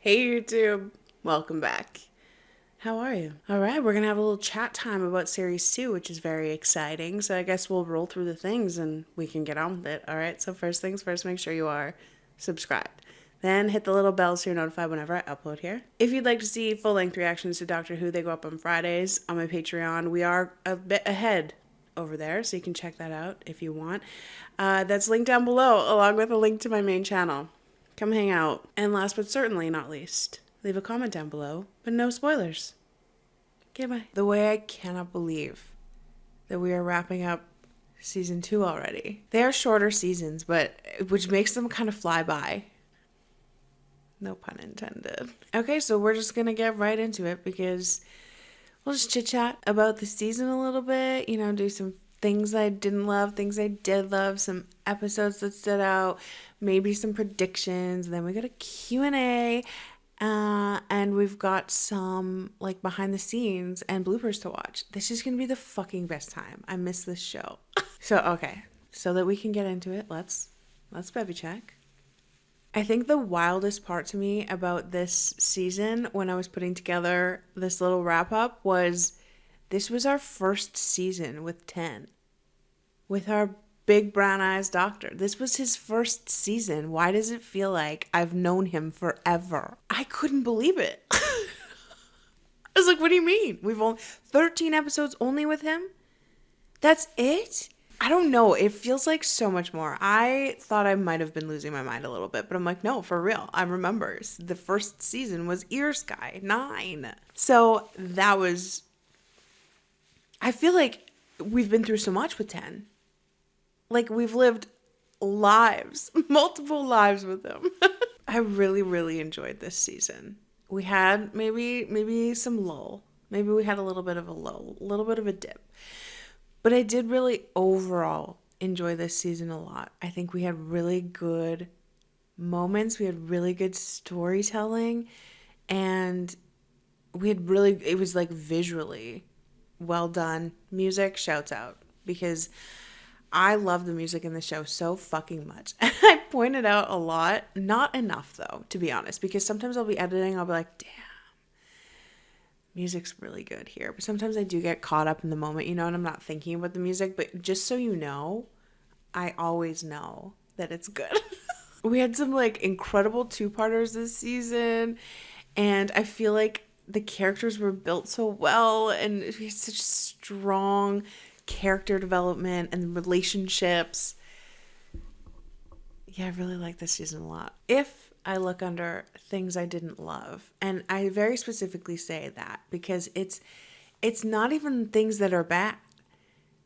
Hey YouTube, welcome back. How are you? All right, we're gonna have a little chat time about series 2, which is very exciting. So I guess we'll roll through the things and we can get on with it. All right, so first things first, make sure you are subscribed. Then hit the little bell so you're notified whenever I upload here. If you'd like to see full-length reactions to Doctor Who, they go up on Fridays on my Patreon. We are a bit ahead over there, so you can check that out if you want. That's linked down below, along with a link to my main channel. Come hang out. And last but certainly not least, leave a comment down below, but no spoilers. Okay, bye. The way I cannot believe that we are wrapping up season 2 already. They are shorter seasons, but which makes them kind of fly by. No pun intended. Okay, so we're just gonna get right into it because we'll just chit chat about the season a little bit, do some things I didn't love, things I did love, some episodes that stood out, maybe some predictions. And then we got a Q&A, and we've got some like behind the scenes and bloopers to watch. This is gonna be the fucking best time. I miss this show. So that we can get into it, let's bevy check. I think the wildest part to me about this season when I was putting together this little wrap up was this was our first season with 10. With our big brown eyes doctor. This was his first season. Why does it feel like I've known him forever? I couldn't believe it. I was like, what do you mean? We've only 13 episodes only with him? That's it? I don't know. It feels like so much more. I thought I might have been losing my mind a little bit, but I'm like, no, for real. I remember the first season was Ear Sky 9. So that was, I feel like we've been through so much with 10. Like we've lived lives, multiple lives with him. I really, really enjoyed this season. We had maybe some lull. Maybe we had a little bit of a lull, a little bit of a dip. But I did really overall enjoy this season a lot. I think we had really good moments. We had really good storytelling. And it was like visually well done. Music, shouts out. Because I love the music in the show so fucking much. I pointed out a lot. Not enough though, to be honest. Because sometimes I'll be editing, I'll be like, damn. Music's really good here. But sometimes I do get caught up in the moment, and I'm not thinking about the music. But just so you know, I always know that it's good. We had some like incredible two-parters this season. And I feel like the characters were built so well. And we had such strong character development and relationships. Yeah, I really like this season a lot. If I look under things I didn't love, and I very specifically say that because it's not even things that are bad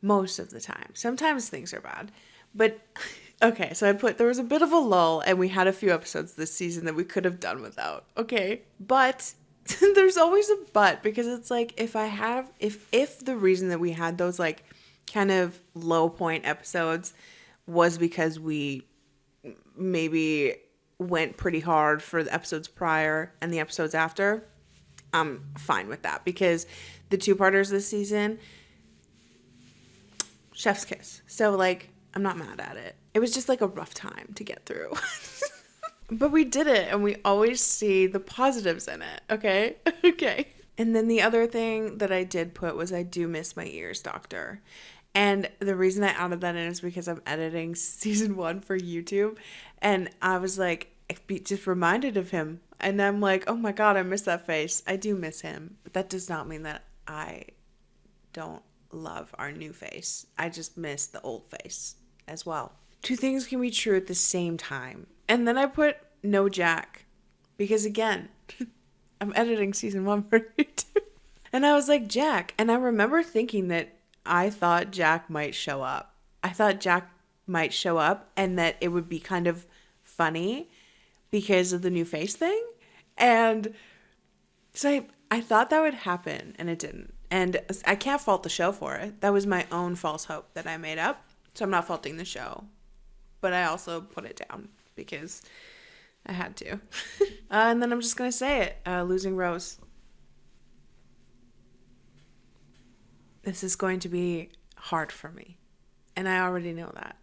most of the time. Sometimes things are bad, but okay, so there was a bit of a lull and we had a few episodes this season that we could have done without. Okay, but there's always a but, because it's like if the reason that we had those like kind of low point episodes was because we maybe went pretty hard for the episodes prior and the episodes after, I'm fine with that, because the two-parters this season, chef's kiss. So like, I'm not mad at it. It was just like a rough time to get through. But we did it, and we always see the positives in it, okay? Okay. And then the other thing that I did put was I do miss my ears doctor. And the reason I added that in is because I'm editing season 1 for YouTube. And I was like, just reminded of him. And I'm like, oh my God, I miss that face. I do miss him. But that does not mean that I don't love our new face. I just miss the old face as well. Two things can be true at the same time. And then I put no Jack. Because again, I'm editing season 1 for YouTube. And I was like, Jack. And I remember thinking that I thought Jack might show up. I thought Jack might show up and that it would be kind of funny because of the new face thing. And so I thought that would happen, and it didn't. And I can't fault the show for it. That was my own false hope that I made up. So I'm not faulting the show. But I also put it down because I had to. And then I'm just going to say it. Losing Rose. This is going to be hard for me. And I already know that.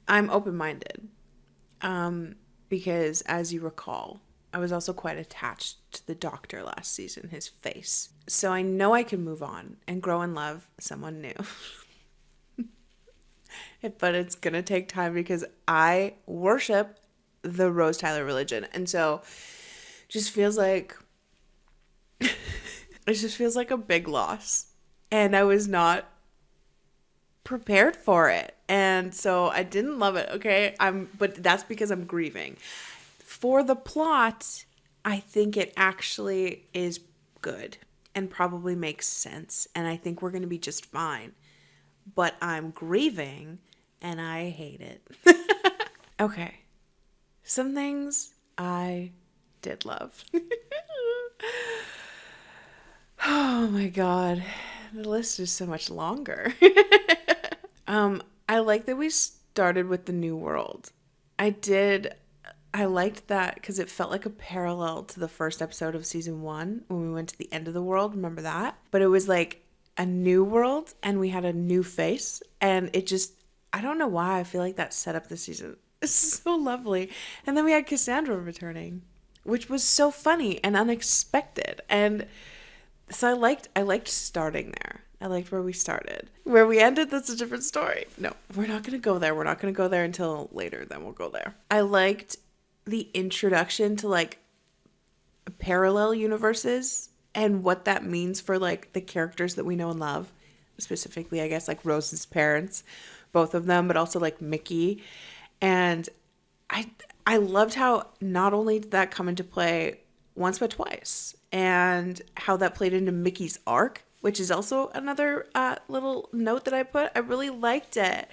I'm open-minded. Because as you recall, I was also quite attached to the Doctor last season, his face. So I know I can move on and grow and love someone new. But it's going to take time because I worship the Rose Tyler religion. And so it just feels like a big loss. And I was not prepared for it. And so I didn't love it, okay? But that's because I'm grieving. For the plot, I think it actually is good and probably makes sense. And I think we're going to be just fine. But I'm grieving and I hate it. Okay. Some things I did love. Oh my God. The list is so much longer. I like that we started with the new world. I liked that because it felt like a parallel to the first episode of season 1 when we went to the end of the world. Remember that? But it was like a new world and we had a new face. And it just, I don't know why I feel like that set up the season. It's so lovely. And then we had Cassandra returning, which was so funny and unexpected. And so I liked starting there. I liked where we started. Where we ended, that's a different story. No, we're not going to go there. We're not going to go there until later. Then we'll go there. I liked the introduction to like parallel universes and what that means for like the characters that we know and love. Specifically, I guess like Rose's parents, both of them, but also like Mickey. And I loved how not only did that come into play once but twice, and how that played into Mickey's arc, which is also another little note that I put. I really liked it.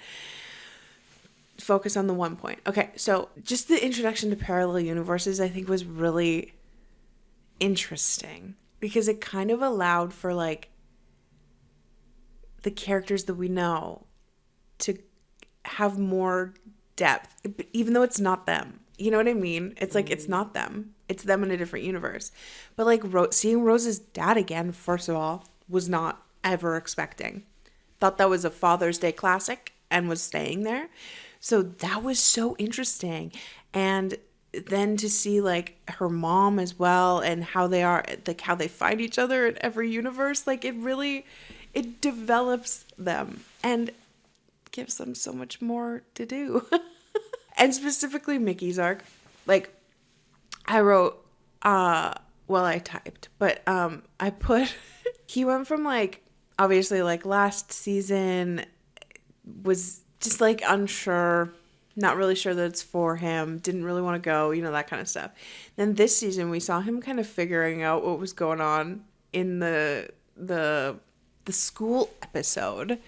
Focus on the one point. Okay, so just the introduction to parallel universes I think was really interesting because it kind of allowed for like the characters that we know to have more depth, even though it's not them. You know what I mean? It's like, it's not them. It's them in a different universe. But like seeing Rose's dad again, first of all, was not ever expecting. Thought that was a Father's Day classic and was staying there. So that was so interesting. And then to see like her mom as well and how they are, like how they fight each other in every universe, like it develops them and gives them so much more to do. And specifically Mickey's arc, like I wrote, I typed, but I put, he went from like, obviously like last season was just like unsure, not really sure that it's for him, didn't really want to go, that kind of stuff. Then this season we saw him kind of figuring out what was going on in the school episode,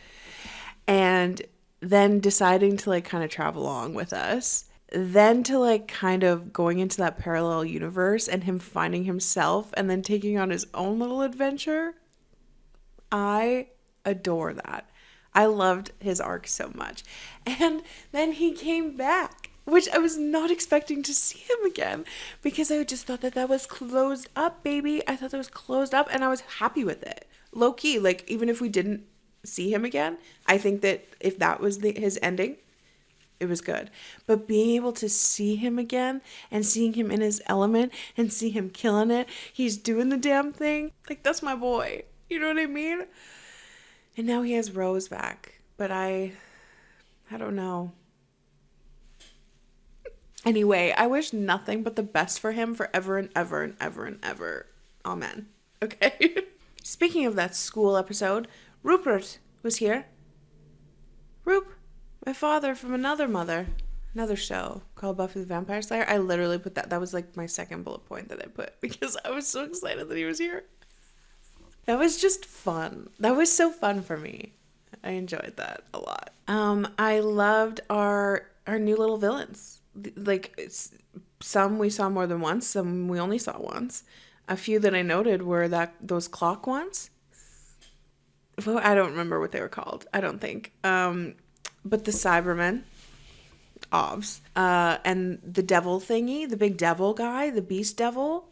and then deciding to like kind of travel along with us, then to like kind of going into that parallel universe and him finding himself and then taking on his own little adventure. I adore that. I loved his arc so much. And then he came back, which I was not expecting to see him again because I just thought that was closed up, baby. I thought that was closed up and I was happy with it. Low key, like even if we didn't see him again, I think that if that was his ending, it was good. But being able to see him again and seeing him in his element and see him killing it, he's doing the damn thing, like that's my boy. You know what I mean? And now he has Rose back, but I don't know. Anyway, I wish nothing but the best for him forever and ever and ever and ever. Amen. Okay. Speaking of that school episode, Rupert was here. Roop, my father from another show called Buffy the Vampire Slayer. I literally put that was like my second bullet point that I put because I was so excited that he was here. That was just fun. That was so fun for me. I enjoyed that a lot. I loved our new little villains. Like some we saw more than once, some we only saw once. A few that I noted were those clock ones. Well, I don't remember what they were called. I don't think. But the Cybermen, OVs, and the devil thingy, the big devil guy, the beast devil,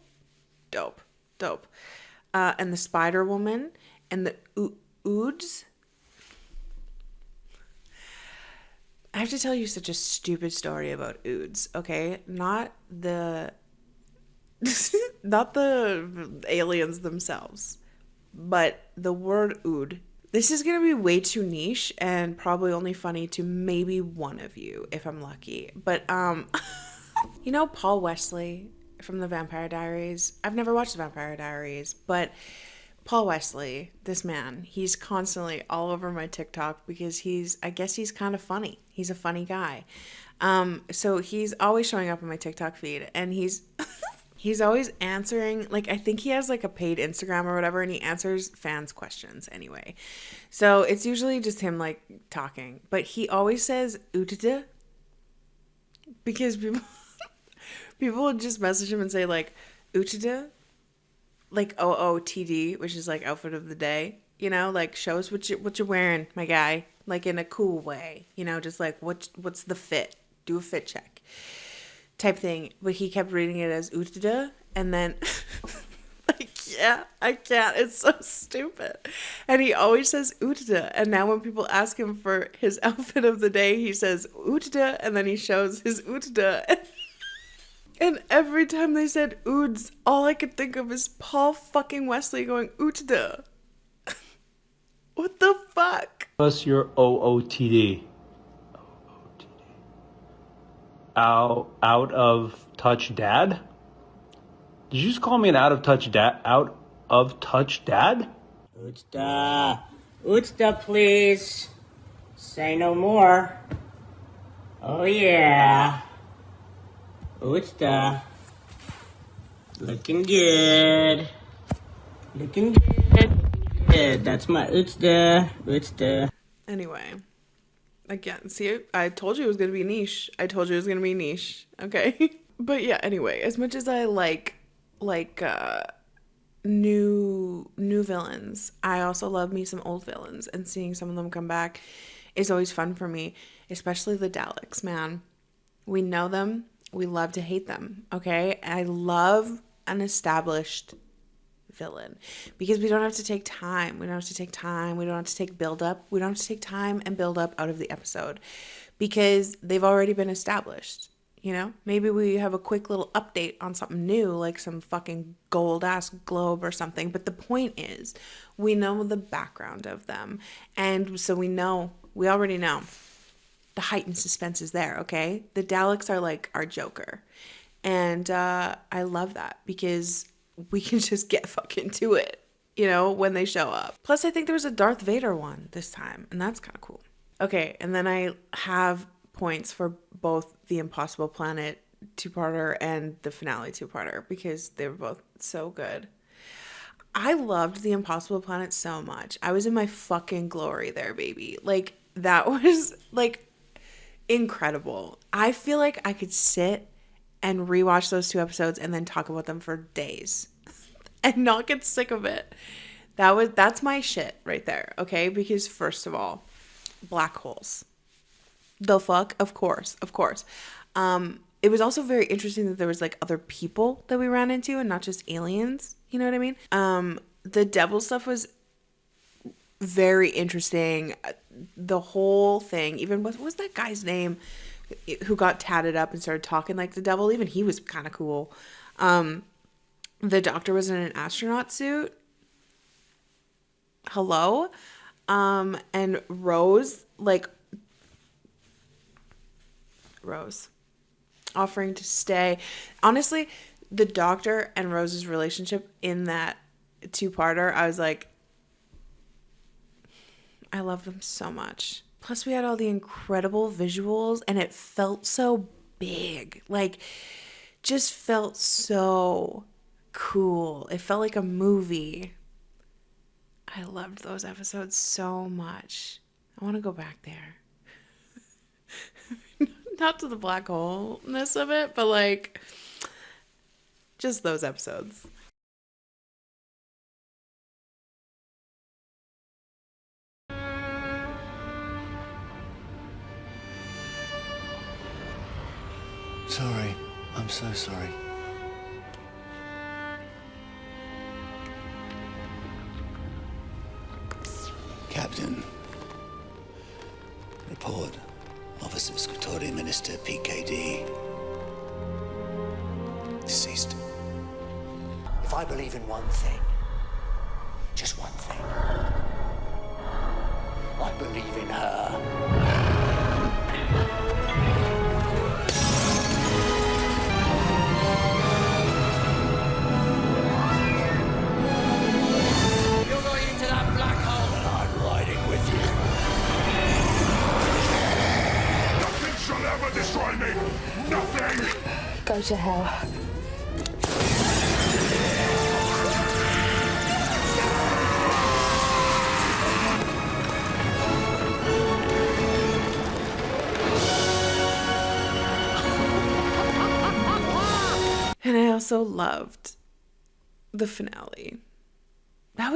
dope. And the Spider Woman and the Oods. I have to tell you such a stupid story about Oods, okay? Not the not the aliens themselves, but the word ood. This is going to be way too niche and probably only funny to maybe one of you if I'm lucky. But you know Paul Wesley from the Vampire Diaries? I've never watched the Vampire Diaries, but Paul Wesley, this man, he's constantly all over my TikTok because I guess he's kind of funny. He's a funny guy. So he's always showing up on my TikTok feed, and he's he's always answering, like, I think he has like a paid Instagram or whatever, and he answers fans' questions anyway. So it's usually just him like talking, but he always says "ootda" because people would just message him and say like "ootda," like OOTD, which is like outfit of the day. You know, like show us what you're wearing, my guy, like in a cool way. You know, just like what's the fit? Do a fit check type thing. But he kept reading it as "ootda," and then I can't. It's so stupid. And he always says "ootda," and now when people ask him for his outfit of the day, he says "ootda," and then he shows his "ootda." And every time they said "oods," all I could think of is Paul fucking Wesley going "ootda." What the fuck? Plus your OOTD. Out of touch dad? Did you just call me an out of touch dad? Out of touch dad? Usta. Usta, please. Say no more. Oh, yeah. Usta. Looking good. Looking good. Good. That's my Usta. Usta. Anyway. Again, see, I told you it was going to be niche. I told you it was going to be niche. Okay. But yeah, anyway, as much as I like new villains, I also love me some old villains, and seeing some of them come back is always fun for me, especially the Daleks, man. We know them. We love to hate them. Okay. I love an established villain because we don't have to take time. We don't have to take time. We don't have to take build up. We don't have to take time and build up out of the episode because they've already been established. You know, maybe we have a quick little update on something new, like some fucking gold ass globe or something. But the point is, we know the background of them. And so we already know the heightened suspense is there. Okay. The Daleks are like our Joker. And I love that because we can just get fucking to it, you know, when they show up. Plus, I think there was a Darth Vader one this time, and that's kind of cool. Okay, and then I have points for both the Impossible Planet two-parter and the finale two-parter because they were both so good. I loved the Impossible Planet so much. I was in my fucking glory there, baby. Like, that was, like, incredible. I feel like I could sit and rewatch those 2 episodes and then talk about them for days and not get sick of it. That's my shit right there, okay? Because first of all, black holes. The fuck? Of course. It was also very interesting that there was like other people that we ran into and not just aliens. You know what I mean? The devil stuff was very interesting. The whole thing, even what was that guy's name who got tatted up and started talking like the devil? Even he was kind of cool. The doctor was in an astronaut suit. Hello? And Rose offering to stay. Honestly, the doctor and Rose's relationship in that 2-parter, I was like, I love them so much. Plus, we had all the incredible visuals, and it felt so big. Like, just felt so cool. It felt like a movie. I loved those episodes so much. I want to go back there. Not to the black hole-ness of it, but like, just those episodes. Sorry. I'm so sorry. Captain. Report. Officer Scritori Minister PKD. Deceased. I believe in one thing. Just one thing. I believe in her. You're going into that black hole and I'm riding with you. Nothing shall ever destroy me! Nothing! Go to hell. And I also loved the finale. There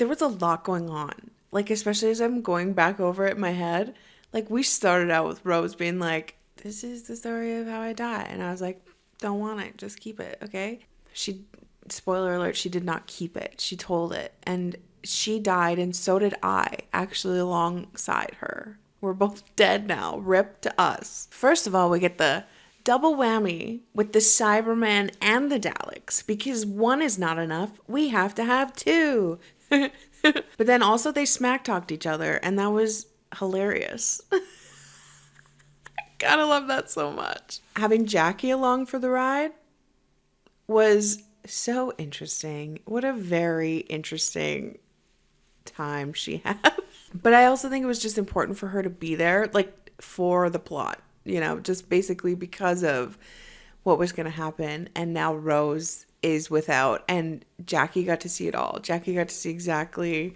was a lot going on. Like, especially as I'm going back over it in my head. Like, we started out with Rose being like, this is the story of how I die. And I was like, don't want it. Just keep it, okay? Spoiler alert, she did not keep it. She told it. And she died, and so did I, actually alongside her. We're both dead now. Rip to us. First of all, we get the double whammy with the Cyberman and the Daleks, because one is not enough. We have to have two. But then also they smack talked each other, and that was hilarious. I gotta love that so much. Having Jackie along for the ride was so interesting. What a very interesting time she had. But I also think it was just important for her to be there, like, for the plot, you know, just basically because of what was going to happen. And now Rose is without, and Jackie got to see it all. Jackie got to see exactly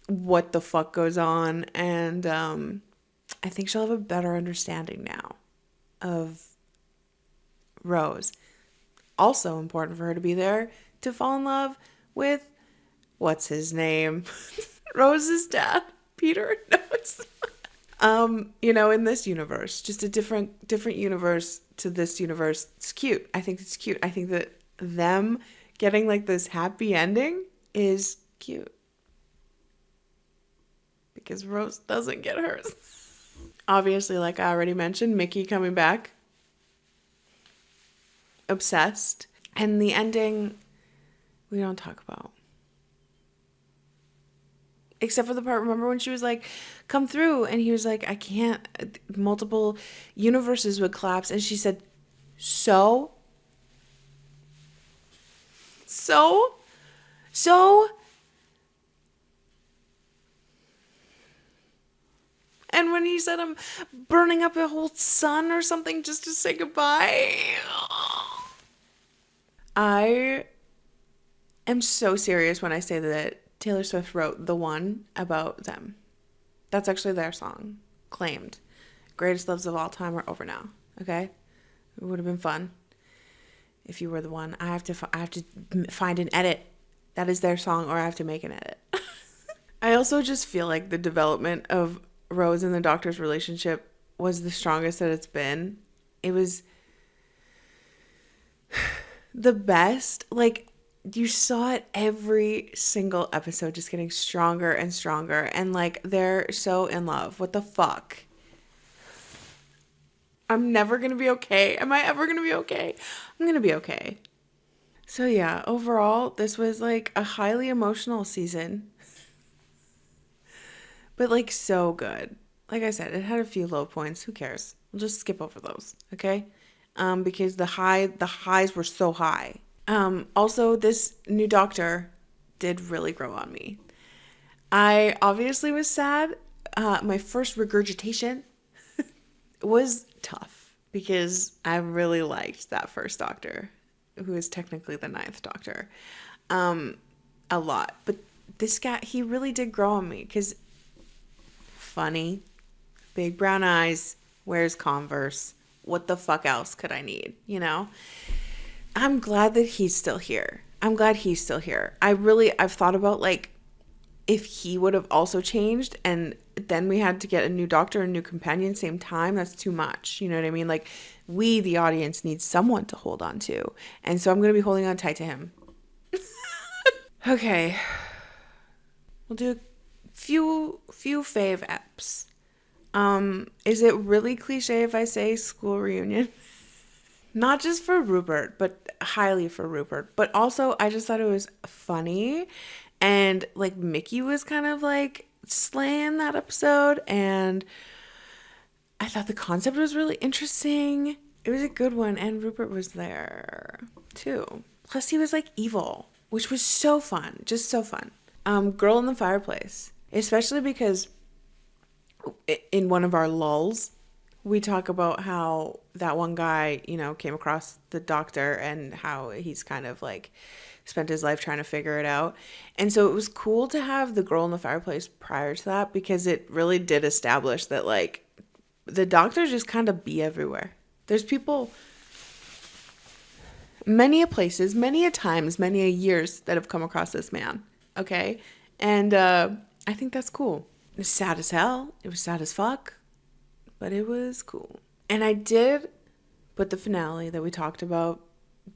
what the fuck goes on. And I think she'll have a better understanding now of Rose. Also important for her to be there to fall in love with, what's his name? Rose's dad, Peter. No, it's you know, in this universe, just a different universe to this universe. It's cute. I think it's cute. I think that them getting like this happy ending is cute, because Rose doesn't get hers. Obviously, like I already mentioned, Mickey coming back. Obsessed. And the ending, we don't talk about. Except for the part, remember when she was like, come through, and he was like, I can't, multiple universes would collapse, and she said, so and when he said, I'm burning up a whole sun or something just to say goodbye. I am so serious when I say that Taylor Swift wrote The One about them. That's actually their song. Claimed. Greatest loves of all time are over now. Okay? It would have been fun if you were the one. I have to find an edit. That is their song, or I have to make an edit. I also just feel like the development of Rose and the Doctor's relationship was the strongest that it's been. It was the best. Like, you saw it every single episode just getting stronger and stronger, and like they're so in love. What the fuck? I'm never gonna be okay. Am I ever gonna be okay? I'm gonna be okay. So yeah, overall, this was like a highly emotional season, but like so good. Like I said, it had a few low points. Who cares? We'll just skip over those, okay? Because the highs were so high. Also, this new Doctor did really grow on me. I obviously was sad. My first regurgitation was tough because I really liked that first Doctor, who is technically the 9th Doctor, a lot. But this guy, he really did grow on me because funny, big brown eyes, wears Converse. What the fuck else could I need, you know? I'm glad that he's still here. I've thought about, like, if he would have also changed and then we had to get a new Doctor and a new companion same time, that's too much. You know what I mean? Like, we, the audience, need someone to hold on to. And so I'm going to be holding on tight to him. Okay. We'll do a few fave eps. Is it really cliche if I say school reunion? Not just for Rupert, but highly for Rupert. But also, I just thought it was funny. And like Mickey was kind of like slaying that episode. And I thought the concept was really interesting. It was a good one. And Rupert was there too. Plus, he was like evil, which was so fun. Just so fun. Girl in the Fireplace. Especially because in one of our lulls, we talk about how that one guy, you know, came across the doctor and how he's kind of like spent his life trying to figure it out. And so it was cool to have the Girl in the Fireplace prior to that, because it really did establish that like the doctors just kind of be everywhere. There's people, many a places, many a times, many a years that have come across this man. Okay. And I think that's cool. It was sad as hell. It was sad as fuck. But it was cool. And I did put the finale that we talked about.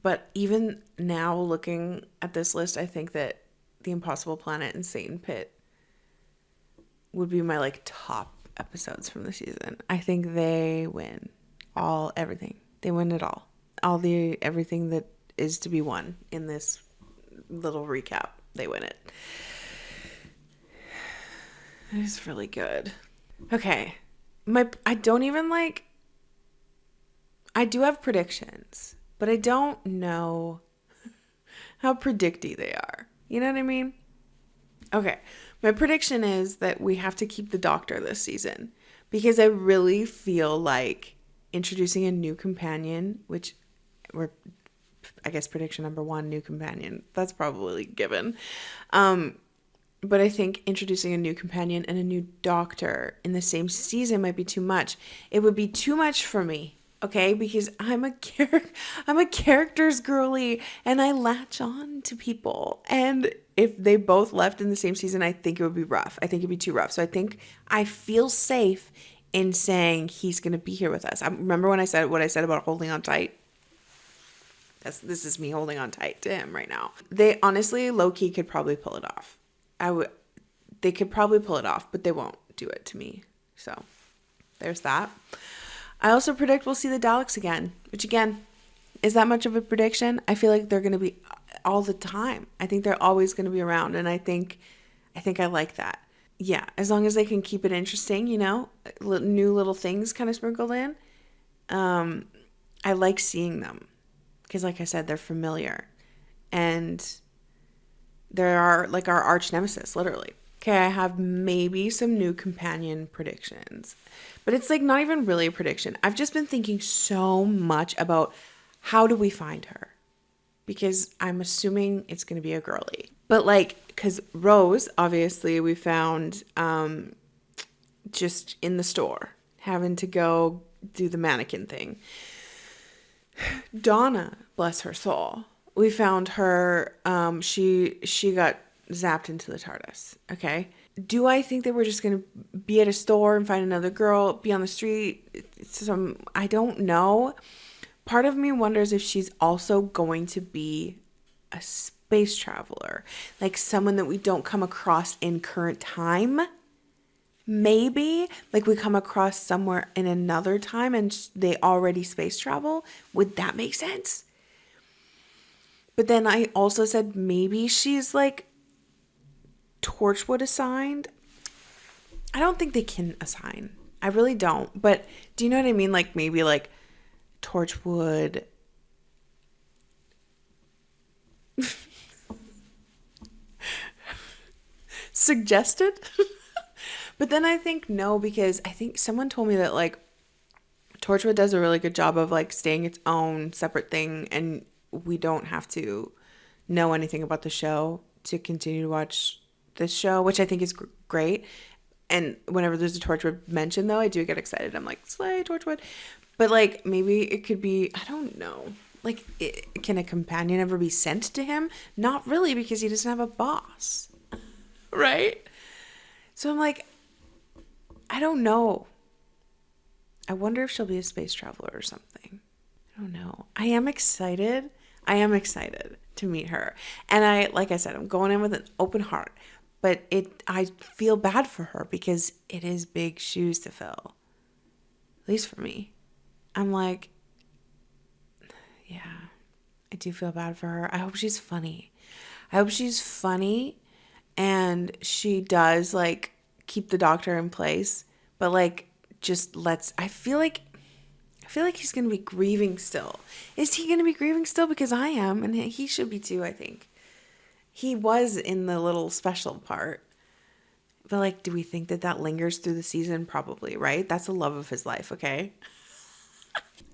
But even now, looking at this list, I think that The Impossible Planet and Satan Pit would be my like top episodes from the season. I think they win everything. They win it all. Everything that is to be won in this little recap. They win it. It is really good. Okay. I do have predictions, but I don't know how predicty they are. You know what I mean? Okay. My prediction is that we have to keep the doctor this season, because I really feel like introducing a new companion, which I guess prediction number 1, new companion. That's probably given. But I think introducing a new companion and a new doctor in the same season might be too much. It would be too much for me, okay? Because I'm a characters girly, and I latch on to people. And if they both left in the same season, I think it would be rough. I think it'd be too rough. So I feel safe in saying he's going to be here with us. Remember when I said what I said about holding on tight? This is me holding on tight to him right now. They honestly, low-key, could probably pull it off. They could probably pull it off, but they won't do it to me. So there's that. I also predict we'll see the Daleks again, which again, is that much of a prediction? I feel like they're going to be all the time. I think they're always going to be around, and I think I like that. Yeah, as long as they can keep it interesting, you know, new little things kind of sprinkled in. I like seeing them because, like I said, they're familiar, and they are like our arch nemesis, literally. Okay, I have maybe some new companion predictions, but it's like not even really a prediction. I've just been thinking so much about how do we find her, because I'm assuming it's going to be a girly. But like, because Rose, obviously, we found just in the store, having to go do the mannequin thing. Donna, bless her soul, we found her, she got zapped into the TARDIS, okay? Do I think that we're just going to be at a store and find another girl, be on the street? I don't know. Part of me wonders if she's also going to be a space traveler, like someone that we don't come across in current time. Maybe like we come across somewhere in another time and they already space travel. Would that make sense? But then I also said maybe she's like Torchwood assigned. I don't think they can assign. I really don't. But do you know what I mean? Like maybe like Torchwood. Suggested? But then I think no, because I think someone told me that like Torchwood does a really good job of like staying its own separate thing, and we don't have to know anything about the show to continue to watch this show, which I think is great. And whenever there's a Torchwood mention, though, I do get excited. I'm like, slay, Torchwood. But like maybe it could be, I don't know. Like, can a companion ever be sent to him? Not really, because he doesn't have a boss. Right? So I'm like, I don't know. I wonder if she'll be a space traveler or something. I don't know. I am excited to meet her. And like I said, I'm going in with an open heart. But I feel bad for her because it is big shoes to fill. At least for me. I'm like, Yeah, I do feel bad for her. I hope she's funny. I hope she's funny and she does like keep the doctor in place, but like just lets I feel like he's going to be grieving still. Is he going to be grieving still? Because I am, and he should be too, I think. He was in the little special part. But like, do we think that that lingers through the season? Probably, right? That's the love of his life, okay?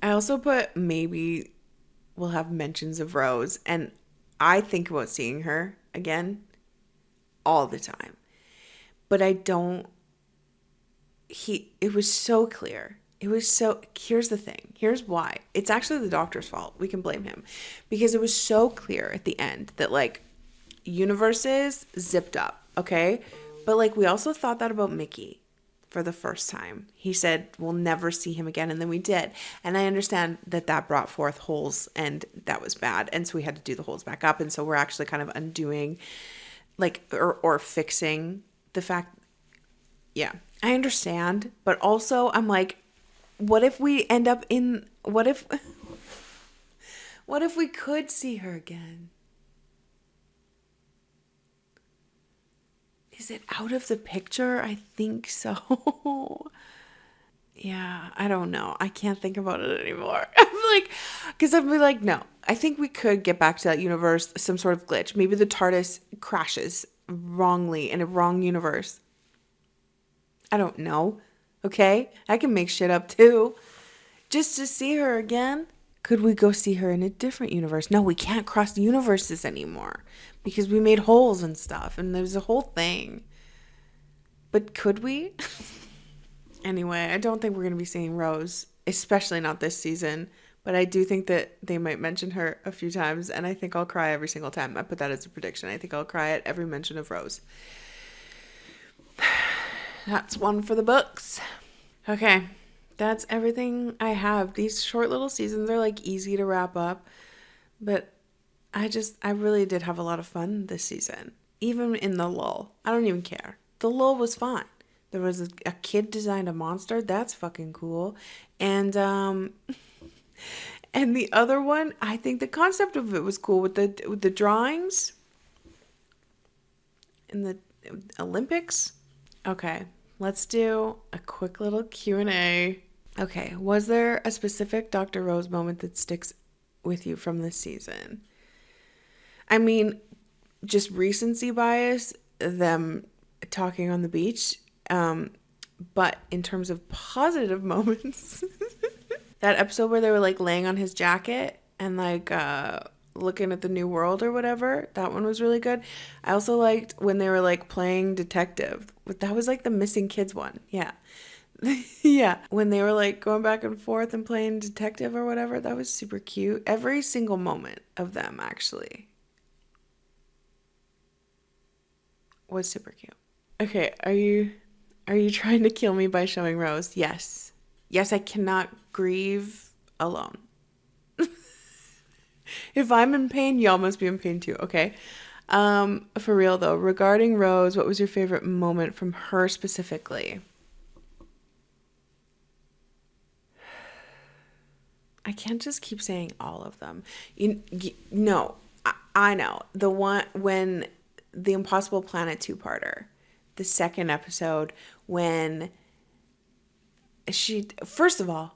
I also put maybe we'll have mentions of Rose, and I think about seeing her again all the time. But I don't, it was so clear. Here's the thing. Here's why. It's actually the doctor's fault. We can blame him. Because it was so clear at the end that like universes zipped up, okay? But like we also thought that about Mickey for the first time. He said we'll never see him again, and then we did. And I understand that that brought forth holes, and that was bad. And so we had to do the holes back up, and so we're actually kind of undoing like or fixing the fact. Yeah, I understand, but also I'm like, what if we end up in what if we could see her again? Is it out of the picture? I think so. Yeah, I don't know. I can't think about it anymore. I'm like, no. I think we could get back to that universe, some sort of glitch. Maybe the TARDIS crashes wrongly in a wrong universe. I don't know. Okay? I can make shit up too. Just to see her again. Could we go see her in a different universe? No, we can't cross the universes anymore because we made holes and stuff, and there's a whole thing. But could we? Anyway, I don't think we're going to be seeing Rose, especially not this season. But I do think that they might mention her a few times, and I think I'll cry every single time. I put that as a prediction. I think I'll cry at every mention of Rose. That's one for the books. Okay, that's everything I have. These short little seasons are like easy to wrap up, but I really did have a lot of fun this season. Even in the lull. I don't even care. The lull was fun. There was a kid designed a monster. That's fucking cool. And and the other one, I think the concept of it was cool with the drawings in the Olympics. Okay, let's do a quick little Q&A. Okay, was there a specific Dr. Rose moment that sticks with you from this season? I mean, just recency bias, them talking on the beach, but in terms of positive moments, that episode where they were like laying on his jacket and like looking at the new world or whatever, that one was really good. I also liked when they were like playing detective. That was like the missing kids one. Yeah. Yeah. When they were like going back and forth and playing detective or whatever, that was super cute. Every single moment of them actually was super cute. Okay, are you trying to kill me by showing Rose? Yes. Yes, I cannot grieve alone. If I'm in pain, y'all must be in pain too, okay? For real though, regarding Rose, what was your favorite moment from her specifically? I can't just keep saying all of them. No, I know. The one when the Impossible Planet two-parter, the second episode, when she, first of all,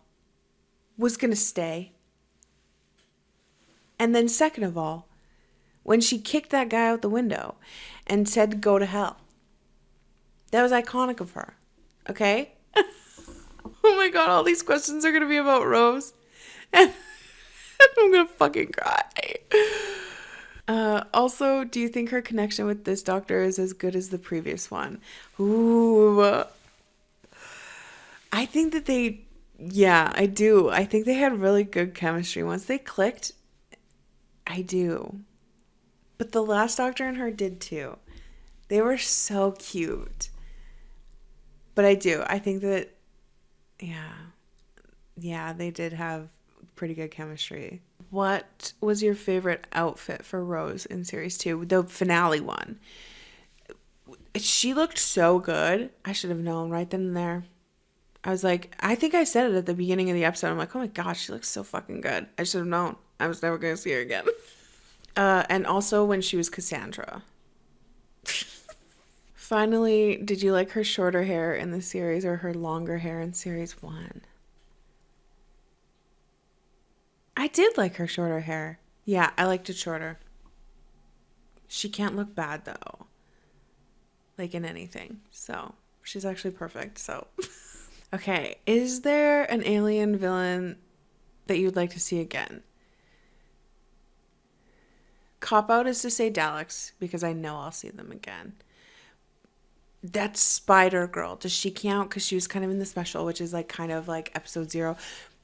was going to stay. And then second of all, when she kicked that guy out the window and said, go to hell. That was iconic of her. Okay? Oh my God, all these questions are going to be about Rose. And I'm going to fucking cry. Also, do you think her connection with this doctor is as good as the previous one? Ooh. I think that yeah, I do. I think they had really good chemistry. Once they clicked, I do. But the last doctor and her did too. They were so cute. But I do. I think that, yeah, they did have pretty good chemistry. What was your favorite outfit for Rose in series 2? The finale one. She looked so good. I should have known right then and there. I was like, I think I said it at the beginning of the episode. I'm like, oh my gosh, she looks so fucking good. I should have known. I was never going to see her again. And also when she was Cassandra. Finally, did you like her shorter hair in the series or her longer hair in series 1? I did like her shorter hair. Yeah, I liked it shorter. She can't look bad though. Like in anything. So, she's actually perfect. So, okay. Is there an alien villain that you'd like to see again? Cop out is to say Daleks because I know I'll see them again. That's Spider Girl. Does she count? Because she was kind of in the special, which is like kind of like episode 0.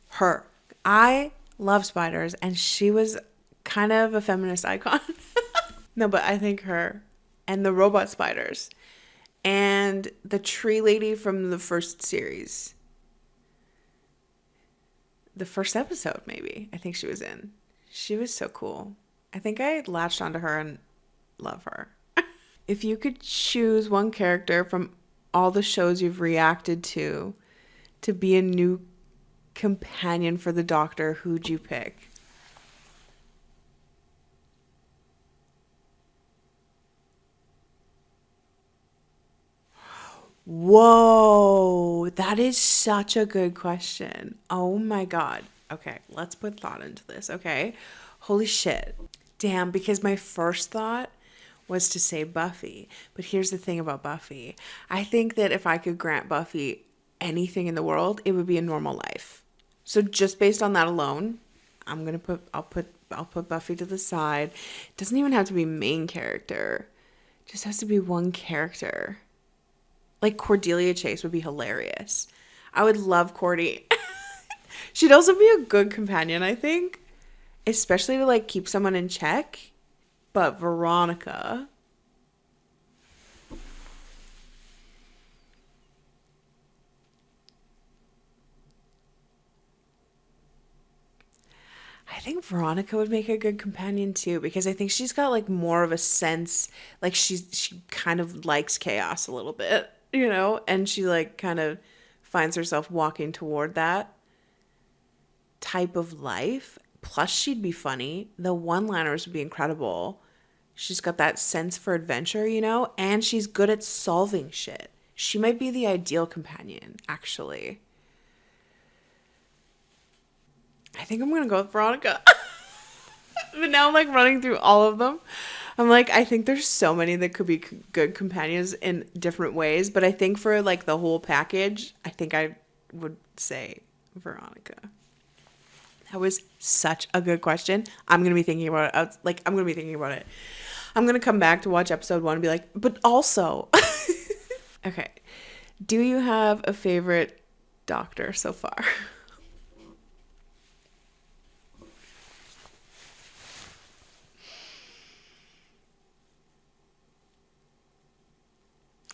Her. I love spiders, and she was kind of a feminist icon. No, but I think her and the robot spiders and the tree lady from the first series. The first episode, maybe. I think she was in. She was so cool. I think I latched onto her and love her. If you could choose one character from all the shows you've reacted to be a new companion for the Doctor, who'd you pick? Whoa, that is such a good question. Oh my God. Okay, let's put thought into this, okay? Holy shit. Damn, because my first thought was to say Buffy. But here's the thing about Buffy. I think that if I could grant Buffy anything in the world, it would be a normal life. So just based on that alone, I'll put Buffy to the side. It doesn't even have to be main character. It just has to be one character. Like Cordelia Chase would be hilarious. I would love Cordy. She'd also be a good companion, I think. Especially to like keep someone in check. But Veronica. I think Veronica would make a good companion too, because I think she's got like more of a sense, like she kind of likes chaos a little bit, you know, and she like kind of finds herself walking toward that type of life. Plus she'd be funny. The one-liners would be incredible. She's got that sense for adventure, you know, and she's good at solving shit. She might be the ideal companion, actually. I think I'm going to go with Veronica. But now I'm like running through all of them. I'm like, I think there's so many that could be good companions in different ways. But I think for like the whole package, I think I would say Veronica. That was such a good question. I'm going to be thinking about it. I'm going to be thinking about it. I'm going to come back to watch episode 1 and be like, but also. Okay. Do you have a favorite Doctor so far?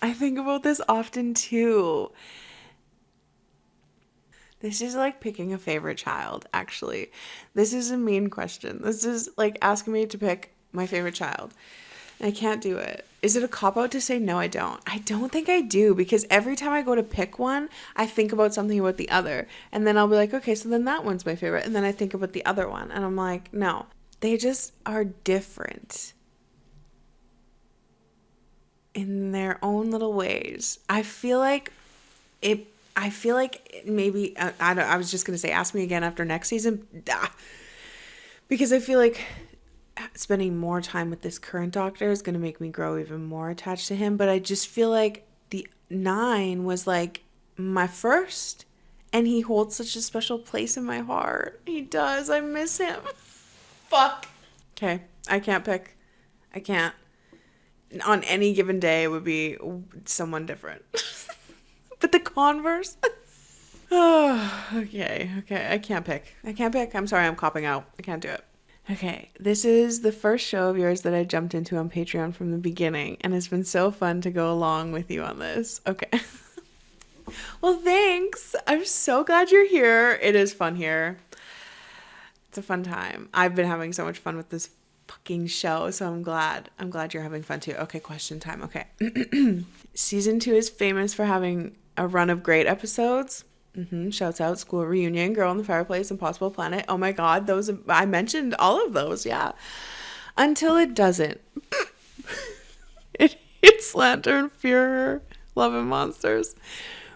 I think about this often too. This is like picking a favorite child, actually. This is a mean question. This is like asking me to pick my favorite child. And I can't do it. Is it a cop-out to say no, I don't? I don't think I do, because every time I go to pick one, I think about something about the other. And then I'll be like, okay, so then that one's my favorite. And then I think about the other one. And I'm like, no. They just are different in their own little ways. I feel like maybe I was just gonna say ask me again after next season, because I feel like spending more time with this current Doctor is gonna make me grow even more attached to him. But I just feel like the 9 was like my first, and he holds such a special place in my heart. He does. I miss him. Fuck. Okay, I can't pick. I can't. On any given day, it would be someone different. But the Converse? Oh, okay. I can't pick. I'm sorry, I'm copping out. I can't do it. Okay, this is the first show of yours that I jumped into on Patreon from the beginning, and it's been so fun to go along with you on this. Okay. Well, thanks. I'm so glad you're here. It is fun here. It's a fun time. I've been having so much fun with this fucking show, so I'm glad you're having fun too. Okay, question time. Okay. Season 2 is famous for having a run of great episodes. Shouts out School Reunion, Girl in the Fireplace, Impossible Planet. Oh my god, those I mentioned all of those, yeah. Until it doesn't. It's Lantern, Fear, Love and Monsters.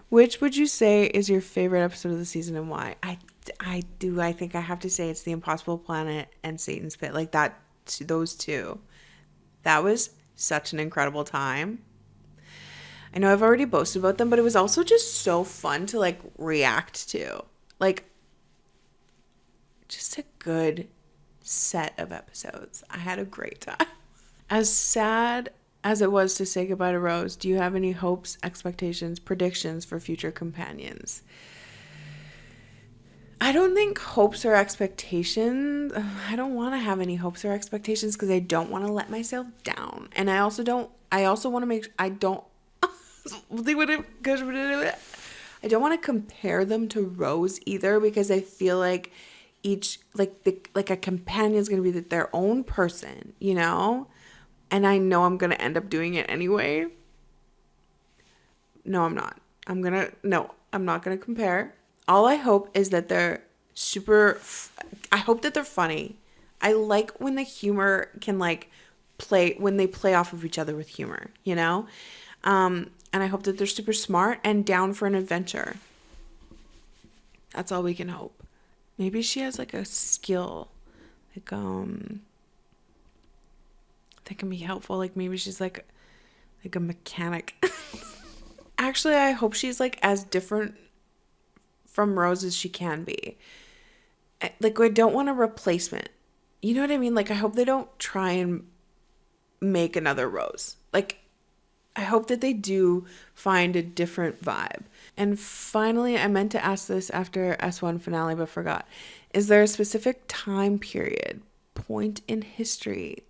Which would you say is your favorite episode of the season and why? I think I have to say it's the Impossible Planet and Satan's Pit. Like that, those two. That was such an incredible time. I know I've already boasted about them, but it was also just so fun to like react to. Like, just a good set of episodes. I had a great time. As sad as it was to say goodbye to Rose, do you have any hopes, expectations, predictions for future companions? I don't think hopes or expectations. I don't want to have any hopes or expectations because I don't want to let myself down. And I also want to make, I don't want to compare them to Rose either because I feel like each like a companion is going to be their own person, you know? And I know I'm going to end up doing it anyway. No, I'm not. I'm not going to compare. All I hope is that they're I hope that they're funny. I like when the humor can like when they play off of each other with humor, you know? And I hope that they're super smart and down for an adventure. That's all we can hope. Maybe she has like a skill, like that can be helpful. Like maybe she's like a mechanic. Actually, I hope she's like as different from Rose as she can be. Like I don't want a replacement. You know what I mean? Like I hope they don't try and make another Rose. Like I hope that they do find a different vibe. And finally, I meant to ask this after S1 finale, but forgot. Is there a specific time period, point in history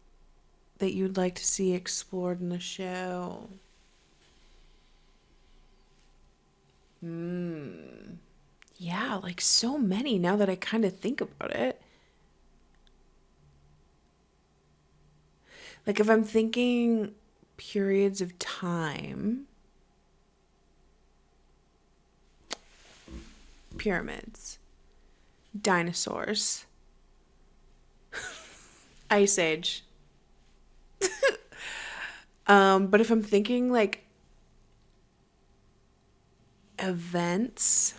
that you'd like to see explored in the show? Yeah, like so many now that I kind of think about it. Like if I'm thinking periods of time, pyramids, dinosaurs, Ice Age. But if I'm thinking like events,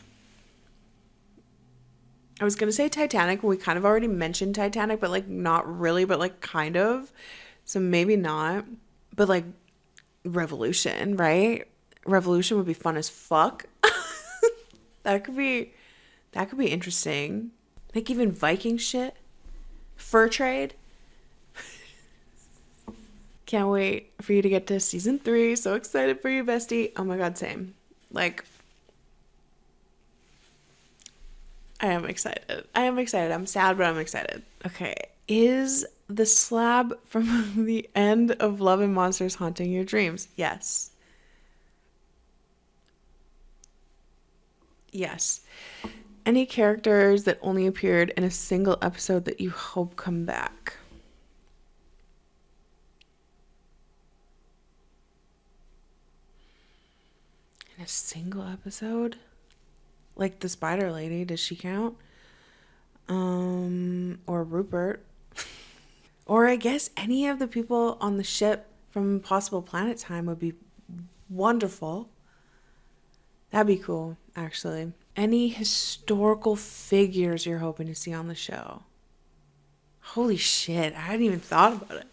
I was gonna say Titanic. We kind of already mentioned Titanic, but like not really, but like kind of. So maybe not. But like Revolution, right? Revolution would be fun as fuck. That could be interesting. Like even Viking shit. Fur trade. Can't wait for you to get to season 3. So excited for you, bestie. Oh my god, same. Like I am excited. I'm sad, but I'm excited. Okay. Is the slab from the end of Love and Monsters haunting your dreams? Yes. Yes. Any characters that only appeared in a single episode that you hope come back? In a single episode? Like the spider lady, does she count? Or Rupert. Or I guess any of the people on the ship from Impossible Planet Time would be wonderful. That'd be cool, actually. Any historical figures you're hoping to see on the show? Holy shit, I hadn't even thought about it.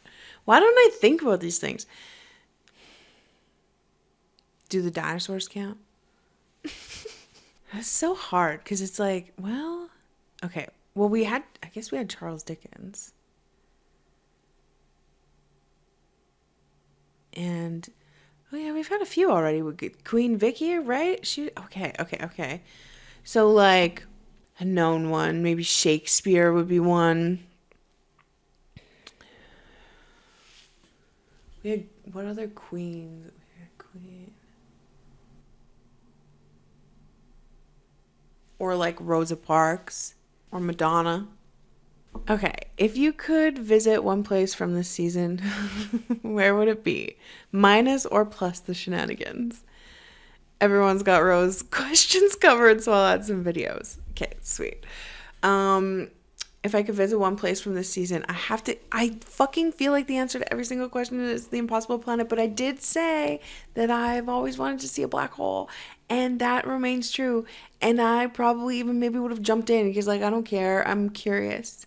Why don't I think about these things? Do the dinosaurs count? That's so hard because it's like, well, okay. Well, I guess we had Charles Dickens. And, oh yeah, we've had a few already. We get Queen Vicky, right? Okay. So, like, a known one. Maybe Shakespeare would be one. We had, what other queens? We had Queen. Or, like, Rosa Parks. Or Madonna. Okay, if you could visit one place from this season, where would it be? Minus or plus the shenanigans. Everyone's got Rose questions covered, so I'll add some videos. Okay, sweet. If I could visit one place from this season, I fucking feel like the answer to every single question is the Impossible Planet, but I did say that I've always wanted to see a black hole, and that remains true. And I probably even maybe would have jumped in because, like, I don't care. I'm curious.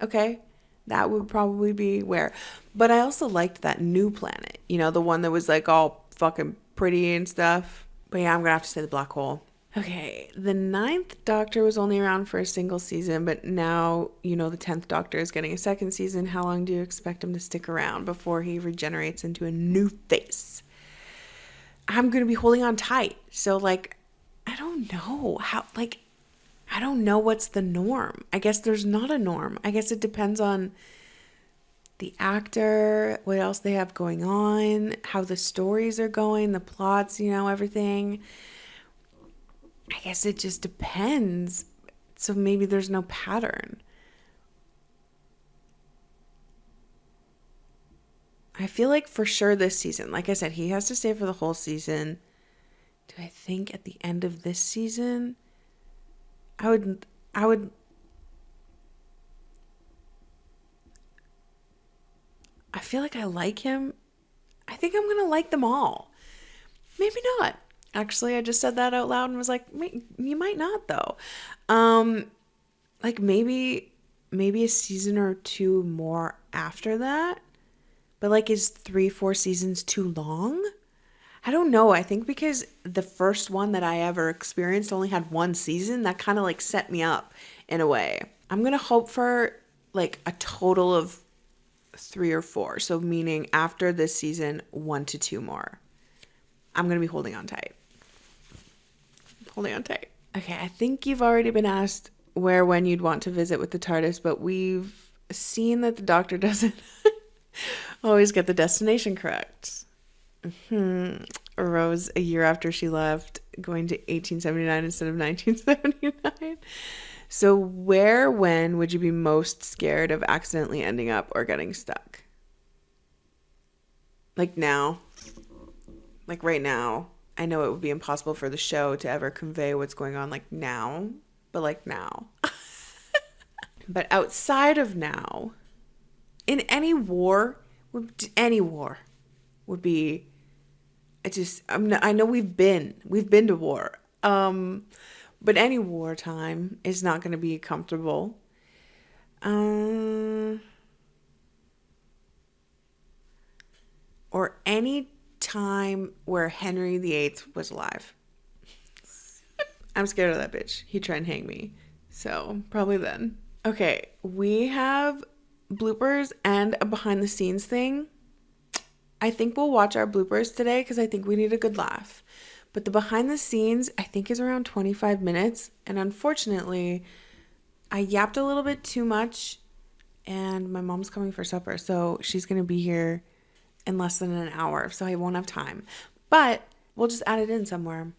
Okay? That would probably be where. But I also liked that new planet, you know, the one that was, like, all fucking pretty and stuff. But yeah, I'm gonna have to say the black hole. Okay, the 9th Doctor was only around for a single season, but now, you know, the 10th Doctor is getting a second season. How long do you expect him to stick around before he regenerates into a new face? I'm going to be holding on tight. So, like, I don't know how, like, I don't know what's the norm. I guess there's not a norm. I guess it depends on the actor, what else they have going on, how the stories are going, the plots, you know, everything. I guess it just depends. So maybe there's no pattern. I feel like for sure this season, like I said, he has to stay for the whole season. Do I think at the end of this season, I would I feel like I like him. I think I'm going to like them all. Maybe not. Actually, I just said that out loud and was like, you might not though. Like maybe a season or two more after that. But like, is 3-4 seasons too long? I don't know. I think because the first one that I ever experienced only had one season, that kind of like set me up in a way. I'm going to hope for like a total of 3 or 4. So meaning after this season, 1 to 2 more. I'm going to be holding on tight. Holding on tight. Okay, I think you've already been asked when you'd want to visit with the TARDIS, but we've seen that the Doctor doesn't always get the destination correct. Rose, a year after she left, going to 1879 instead of 1979. So when would you be most scared of accidentally ending up or getting stuck? Like now. Like right now. I know it would be impossible for the show to ever convey what's going on like now, but like now. But outside of now, in any war would be, I know we've been to war. But any wartime is not going to be comfortable. Or any time where Henry VIII was alive. I'm scared of that bitch. He'd try and hang me. So probably then. Okay, we have bloopers and a behind the scenes thing. I think we'll watch our bloopers today because I think we need a good laugh. But the behind the scenes, I think, is around 25 minutes. And unfortunately, I yapped a little bit too much. And my mom's coming for supper. So she's going to be here in less than an hour. So I won't have time. But we'll just add it in somewhere.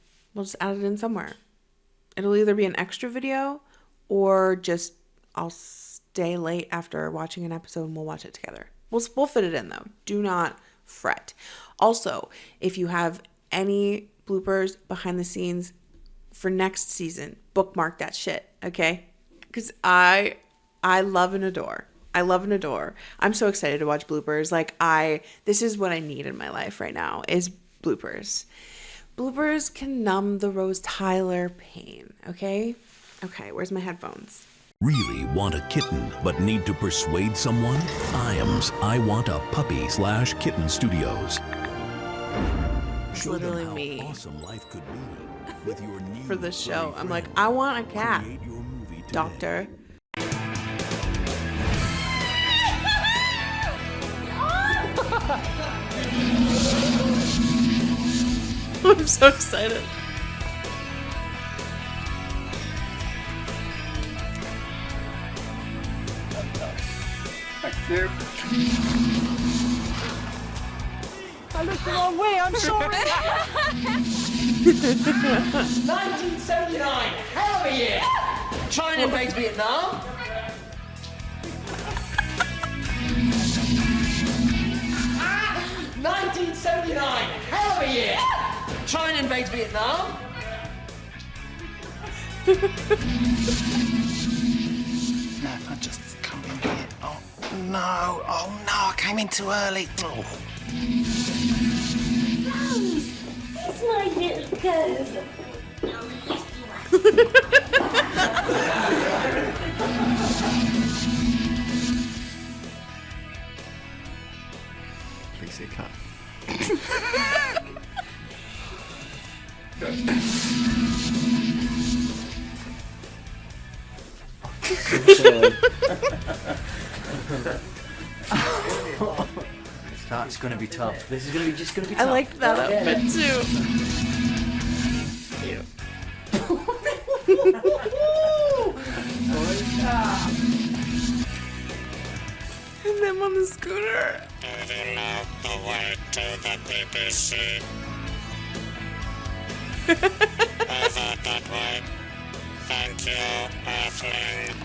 It'll either be an extra video or just I'll stay late after watching an episode and we'll watch it together. We'll fit it in, though. Do not fret. Also, if you have any bloopers behind the scenes for next season, bookmark that shit, okay? Because I love and adore. I'm so excited to watch bloopers. This is what I need in my life right now is bloopers. Bloopers can numb the Rose Tyler pain, okay? Okay, where's my headphones? Really want a kitten but need to persuade someone? IAMS I Want a Puppy/Kitten Studios. It's Show them literally how me awesome life could be with your new for this show. furry I'm like, friend. I want a cat, Create your movie today. doctor. I'm so excited. I looked the wrong way, I'm sorry. 1979, hell of a year! China invades Vietnam. Ah, 1979, hell of a year! try and invade Vietnam? No, if I just come in here. Oh, no. Oh, no, I came in too early. Oh. It's my little girl. Please say cut. That's going to be tough. This is going to be just going to be I tough. liked that outfit too. And them on the scooter. Do you know the way to the BBC? Over that way. Thank you, Earthling.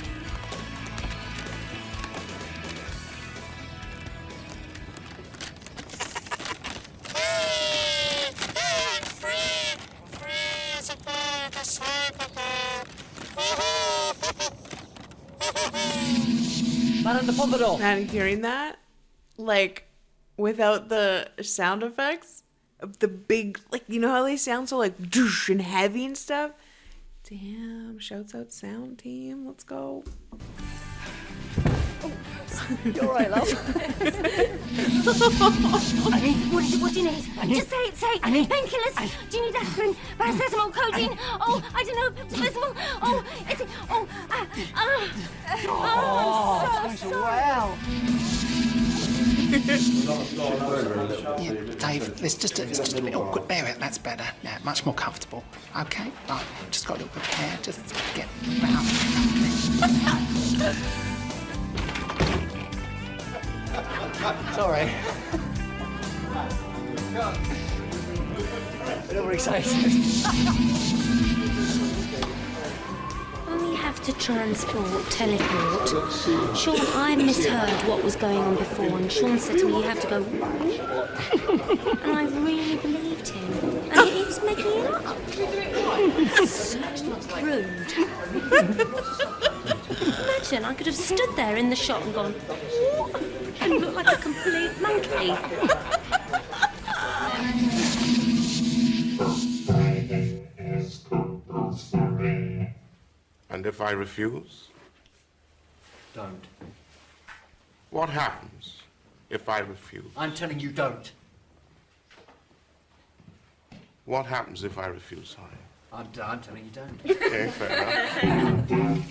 I'm free! Free as a bird, a cyberbird! Man in the Pompadour. Man, hearing that, like, without the sound effects, the big, like, you know how they sound so, like, doosh and heavy and stuff? Damn, shouts out sound team, let's go. You're right, love. What is it? What do you need? Just say it, say it. Painkillers? Do you need aspirin, paracetamol, codeine? Oh, I don't know, paracetamol. Oh, is it? So Wow. Yeah, Dave, it's just a bit awkward. There, that's better. Yeah, much more comfortable. Okay, right, just got a little bit of hair. Just get round. Sorry. A little excited. when we have to teleport, Sean, I misheard what was going on before, and Sean said to me, you have to go, and I really believed him. And he was making it up. So rude. Imagine, I could have stood there in the shop and gone, what? And looked like a complete monkey. And if I refuse? Don't. What happens if I refuse? I'm telling you, don't. What happens if I refuse, sorry? I'm telling you, don't. Okay, fair enough.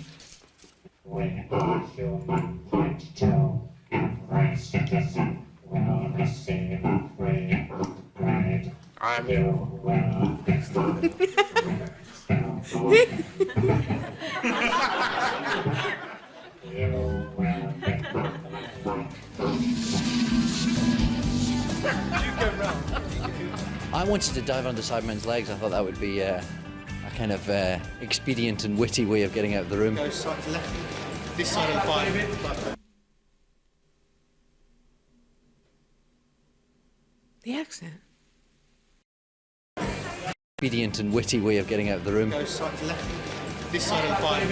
When all humankind tell, every citizen will receive a free upgrade. You will fix the I wanted to dive under Cyberman's legs. I thought that would be a kind of expedient and witty way of getting out of the room. Go side to left, this side of the fire. The accent. Expedient and witty way of getting out of the room. Go side to left, this side of the fire.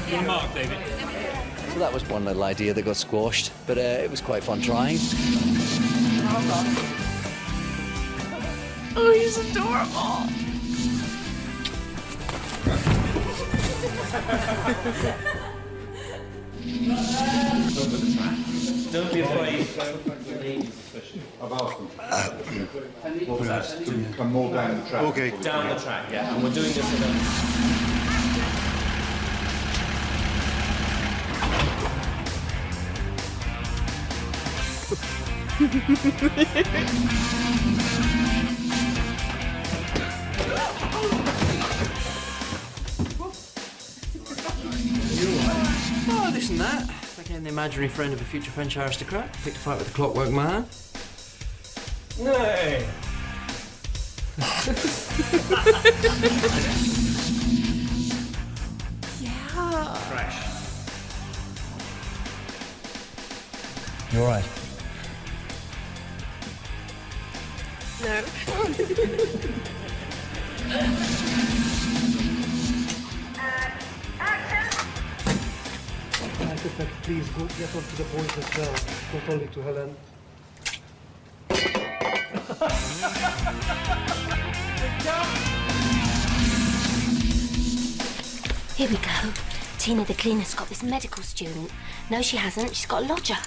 Good mark, David. So that was one little idea that got squashed, but it was quite fun trying. Oh, he's adorable. Don't be afraid. What was that? Come more down the track. Okay. Down the track, yeah. And we're doing this in a... Oh, this and that. Became the imaginary friend of a future French aristocrat. Picked a fight with a clockwork man. No! Yeah. Fresh. You all right? No. Please go get on to the boys as well, not only to Helen. Here we go. Tina the cleaner's got this medical student. No, she hasn't. She's got a lodger.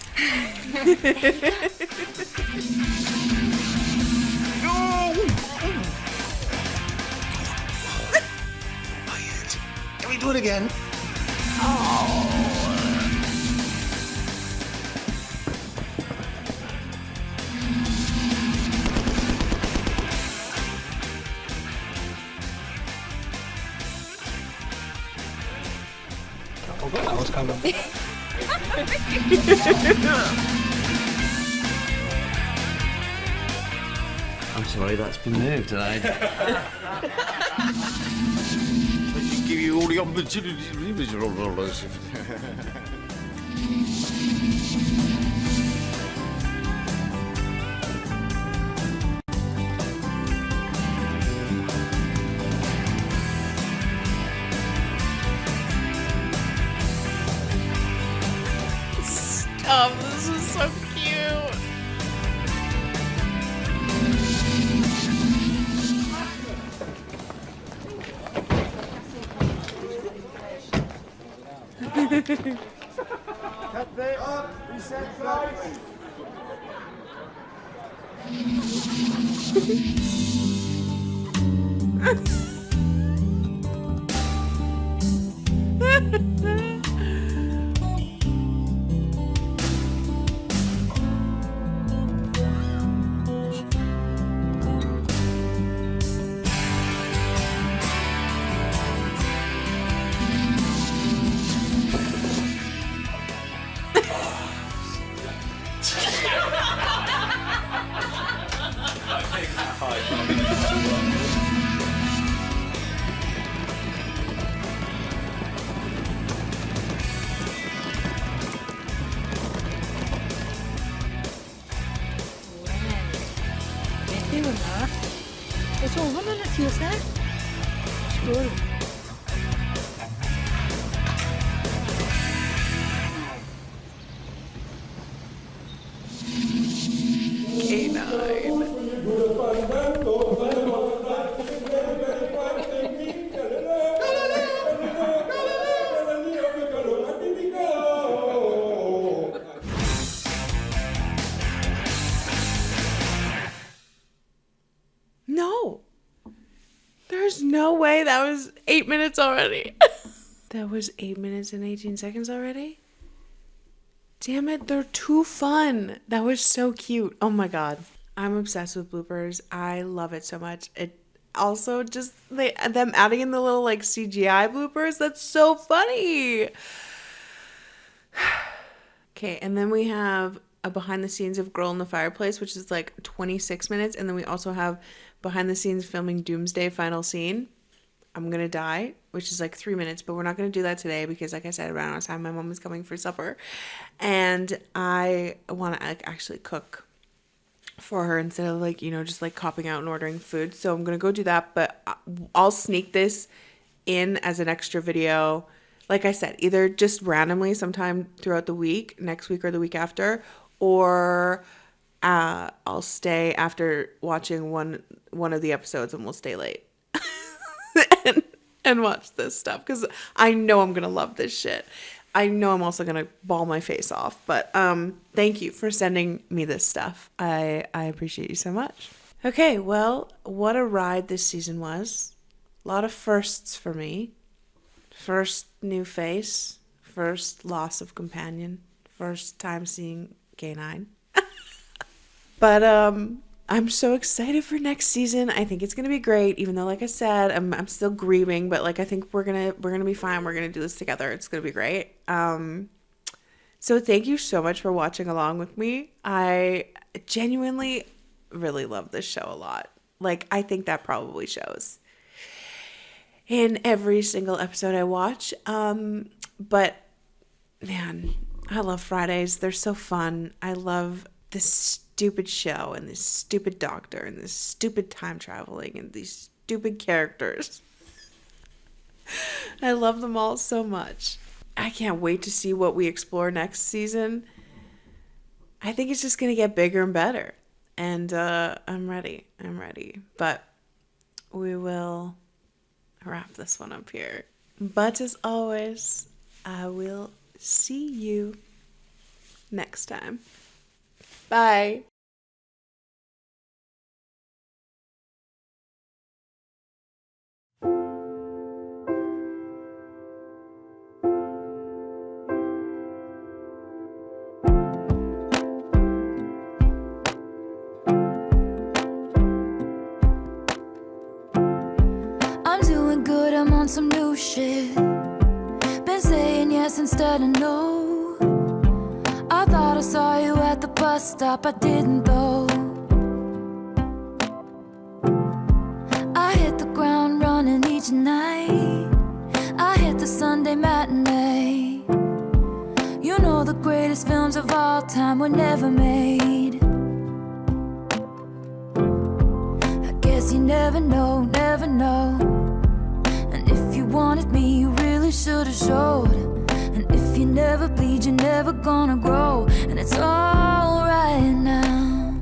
Can we do it again? I was coming. I'm sorry, that's been moved. I should give you all the opportunities. Stop, this is so cute. It's all running at you, sir. Good. No. There's no way that was 8 minutes already. That was 8 minutes and 18 seconds already? Damn it, they're too fun. That was so cute. Oh my god. I'm obsessed with bloopers. I love it so much. It also just them adding in the little like CGI bloopers. That's so funny. Okay, and then we have a behind the scenes of Girl in the Fireplace, which is like 26 minutes. And then we also have behind the scenes filming Doomsday final scene. I'm gonna die, which is like 3 minutes, but we're not gonna do that today because, like I said, around our time my mom is coming for supper, and I want to like actually cook for her instead of like, you know, just like copping out and ordering food. So I'm gonna go do that, but I'll sneak this in as an extra video. Like I said, either just randomly sometime throughout the week, next week or the week after, or I'll stay after watching one of the episodes and we'll stay late and watch this stuff because I know I'm gonna love this shit. I know I'm also gonna bawl my face off, but thank you for sending me this stuff. I appreciate you so much. Okay, well, what a ride this season was. A lot of firsts for me. First new face, first loss of companion, first time seeing K9. But I'm so excited for next season. I think it's gonna be great, even though, like I said, I'm still grieving, but like I think we're gonna be fine. We're gonna do this together. It's gonna be great. So thank you so much for watching along with me. I genuinely really love this show a lot. Like, I think that probably shows in every single episode I watch. But man, I love Fridays. They're so fun. I love this stupid show and this stupid doctor and this stupid time traveling and these stupid characters. I love them all so much. I can't wait to see what we explore next season. I think it's just going to get bigger and better. And I'm ready. But we will wrap this one up here. But as always, I will see you next time. Bye. I'm doing good, I'm on some new shit. Been saying yes instead of no. I thought I saw you at the bus stop, I didn't though. I hit the ground running each night. I hit the Sunday matinee. You know the greatest films of all time were never made. I guess you never know, never know. And if you wanted me, you really should have showed. And if you never bleed, you're never gonna grow. And it's alright now.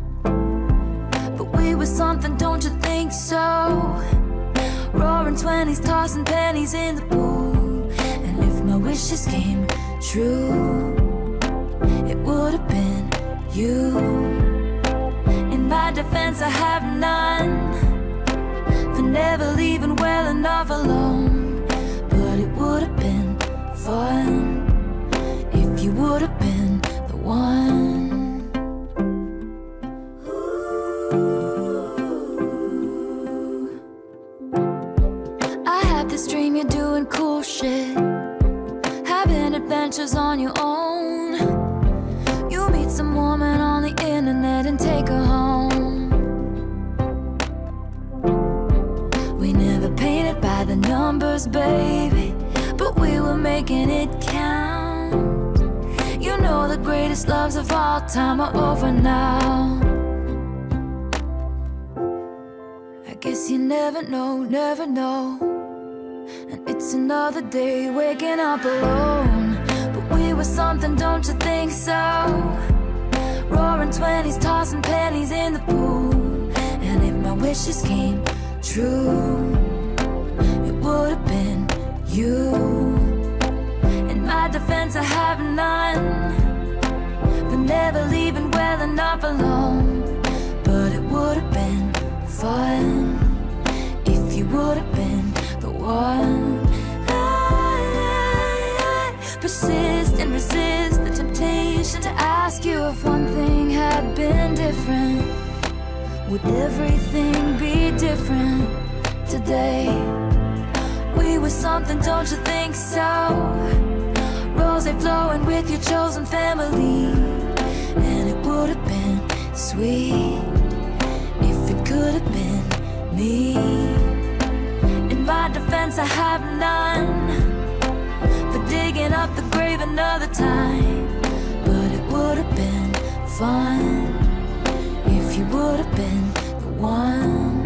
But we were something, don't you think so? Roaring 20s, tossing pennies in the pool. And if my wishes came true, it would have been you. In my defense, I have none for never leaving well enough alone. But it would have been fun if you would have been the one. I had this dream you're doing cool shit, having adventures on your own. You meet some woman on the internet and take her home. We never painted by the numbers, baby, but we were making it count. You know the greatest loves of all time are over now. I guess you never know, never know. And it's another day waking up alone. But we were something, don't you think so? Roaring 20s, tossing pennies in the pool. And if my wishes came true, it would have been you. In my defense, I have none for never leaving well enough alone. But it would have been fun if you would have been the one. I persist and resist the temptation to ask you if one thing had been different. Would everything be different today? We were something, don't you think so? Rose flowing with your chosen family. And it would have been sweet if it could have been me. In my defense, I have none for digging up the grave another time. But it would have been fun if you would have been the one.